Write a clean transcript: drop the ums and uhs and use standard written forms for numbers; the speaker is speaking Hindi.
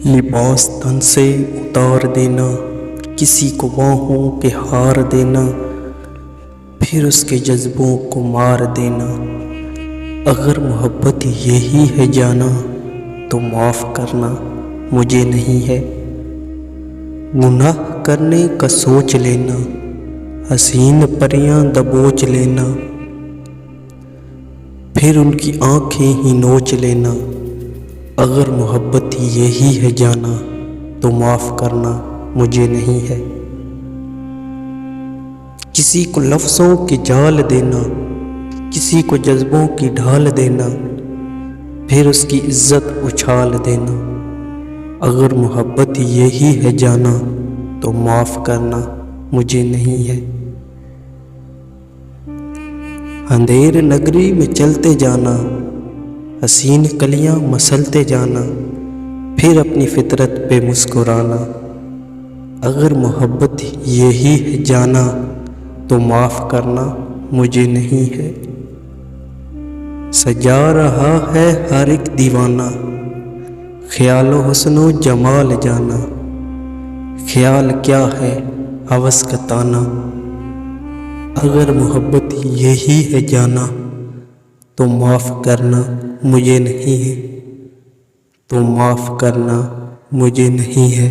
लिबास तन से उतार देना, किसी को बाहों के हार देना, फिर उसके जज्बों को मार देना। अगर मोहब्बत यही है जाना, तो माफ़ करना मुझे नहीं है। गुनाह करने का सोच लेना, हसीन परियां दबोच लेना, फिर उनकी आंखें ही नोच लेना। अगर मोहब्बत यही है जाना, तो माफ़ करना मुझे नहीं है। किसी को लफ्ज़ों की जाल देना, किसी को जज्बों की ढाल देना, फिर उसकी इज्जत उछाल देना। अगर मोहब्बत यही है जाना, तो माफ़ करना मुझे नहीं है। अंधेर नगरी में चलते जाना, हसीन कलियां मसलते जाना, फिर अपनी फितरत पे मुस्कुराना। अगर मोहब्बत यही है जाना, तो माफ़ करना मुझे नहीं है। सजा रहा है हर एक दीवाना, ख्यालो हुस्नो जमाल जाना। ख्याल क्या है हवस का ताना। अगर मोहब्बत यही है जाना, तो माफ़ करना मुझे नहीं है, तो माफ़ करना मुझे नहीं है।